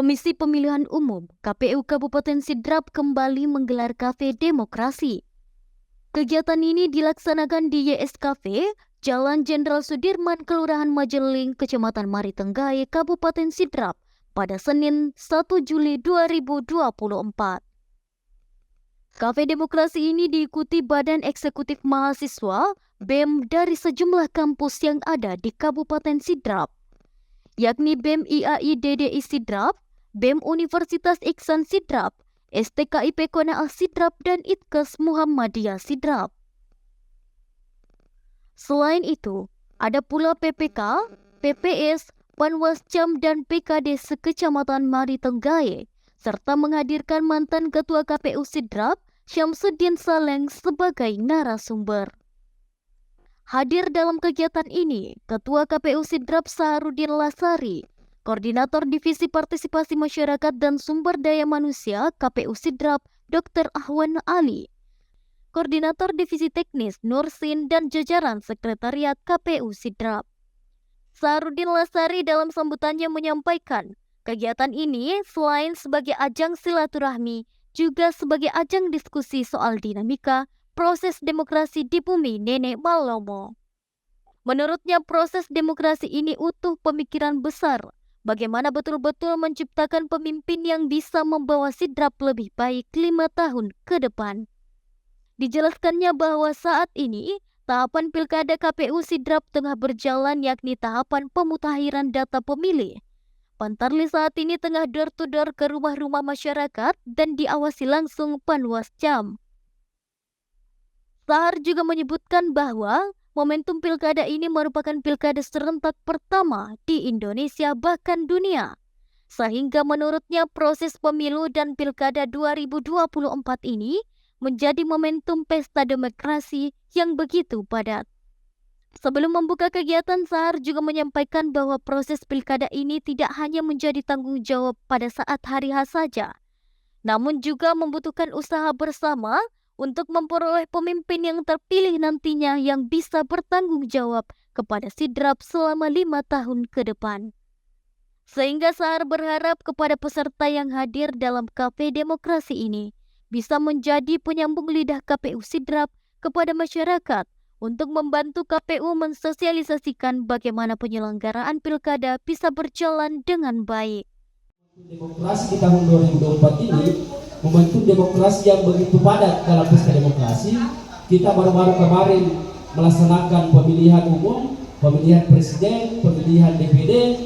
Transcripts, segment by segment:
Komisi Pemilihan Umum KPU Kabupaten Sidrap kembali menggelar Kafe Demokrasi. Kegiatan ini dilaksanakan di YS Cafe, Jalan Jenderal Sudirman, Kelurahan Majeling, Kecamatan Maritenggai, Kabupaten Sidrap, pada Senin 1 Juli 2024. Kafe Demokrasi ini diikuti Badan Eksekutif Mahasiswa BEM dari sejumlah kampus yang ada di Kabupaten Sidrap, yakni BEM IAI DDI Sidrap, BEM Universitas Iksan Sidrap, STKIP Konaal Sidrap, dan Itkes Muhammadiyah Sidrap. Selain itu, ada pula PPK, PPS, Panwascam, dan PKD sekecamatan Maritenggai, serta menghadirkan mantan Ketua KPU Sidrap, Syamsuddin Saleng, sebagai narasumber. Hadir dalam kegiatan ini, Ketua KPU Sidrap Saharudin Lasari, Koordinator Divisi Partisipasi Masyarakat dan Sumber Daya Manusia KPU Sidrap Dr. Ahwan Ali, Koordinator Divisi Teknis Nursin, dan jajaran Sekretariat KPU Sidrap. Saharudin Lasari dalam sambutannya menyampaikan, kegiatan ini selain sebagai ajang silaturahmi, juga sebagai ajang diskusi soal dinamika proses demokrasi di bumi Nenek Malomo. Menurutnya, proses demokrasi ini utuh pemikiran besar, bagaimana betul-betul menciptakan pemimpin yang bisa membawa Sidrap lebih baik 5 tahun ke depan. Dijelaskannya bahwa saat ini, tahapan Pilkada KPU Sidrap tengah berjalan, yakni tahapan pemutahiran data pemilih. Pantarli saat ini tengah door-to-door ke rumah-rumah masyarakat dan diawasi langsung Panwascam. Sahar juga menyebutkan bahwa momentum pilkada ini merupakan pilkada serentak pertama di Indonesia bahkan dunia. Sehingga menurutnya proses pemilu dan pilkada 2024 ini menjadi momentum pesta demokrasi yang begitu padat. Sebelum membuka kegiatan, Sahar juga menyampaikan bahwa proses pilkada ini tidak hanya menjadi tanggung jawab pada saat hari H saja, namun juga membutuhkan usaha bersama untuk memperoleh pemimpin yang terpilih nantinya yang bisa bertanggung jawab kepada Sidrap selama 5 tahun ke depan. Sehingga Sahar berharap kepada peserta yang hadir dalam Kafe Demokrasi ini bisa menjadi penyambung lidah KPU Sidrap kepada masyarakat untuk membantu KPU mensosialisasikan bagaimana penyelenggaraan pilkada bisa berjalan dengan baik. Demokrasi di tahun 2024 ini momentum demokrasi yang begitu padat dalam pesta demokrasi. Kita baru-baru kemarin melaksanakan pemilihan umum, pemilihan presiden, pemilihan DPD,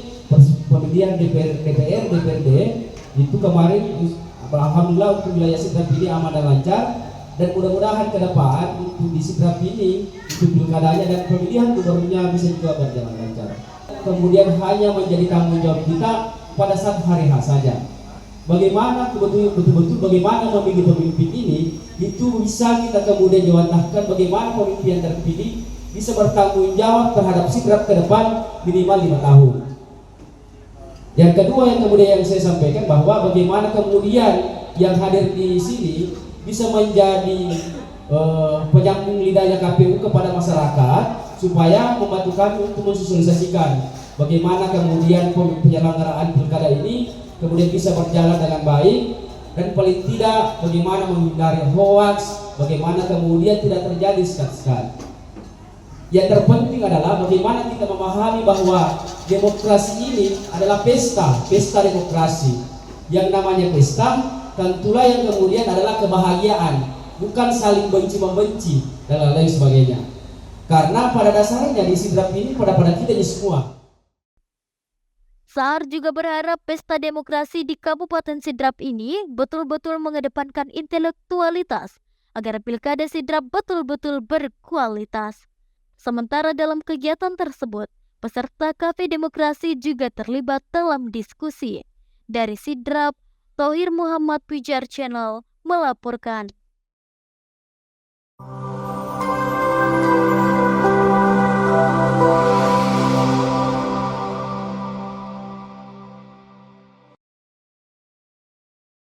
pemilihan DPR, DPRD. Itu kemarin, alhamdulillah untuk wilayah Sidrap ini aman dan lancar, dan mudah-mudahan ke depan untuk di Sidrap ini untuk pilkadanya dan pemilihan gubernurnya bisa juga berjalan lancar. Kemudian hanya menjadi tanggung jawab kita pada saat hari H saja. Bagaimana betul-betul bagaimana memilih pemimpin ini, itu bisa kita kemudian jawantahkan bagaimana pemimpin yang terpilih bisa bertanggung jawab terhadap Sidrap ke depan minimal 5 tahun. Yang kedua yang kemudian yang saya sampaikan bahwa bagaimana kemudian yang hadir di sini bisa menjadi penyambung lidahnya KPU kepada masyarakat supaya membantu kami untuk mensosialisasikan bagaimana kemudian penyelenggaraan pilkada ini kemudian bisa berjalan dengan baik, dan paling tidak bagaimana menghindari hoaks, bagaimana kemudian tidak terjadi sekat-sekat. Yang terpenting adalah bagaimana kita memahami bahwa demokrasi ini adalah pesta demokrasi. Yang namanya pesta tentulah yang kemudian adalah kebahagiaan, bukan saling benci-membenci dan lain sebagainya. Karena pada dasarnya di Sidrap ini pada kita semua. Sahar juga berharap pesta demokrasi di Kabupaten Sidrap ini betul-betul mengedepankan intelektualitas agar pilkada Sidrap betul-betul berkualitas. Sementara dalam kegiatan tersebut, peserta Kafe Demokrasi juga terlibat dalam diskusi. Dari Sidrap, Thohir Muhammad Pijar Channel melaporkan.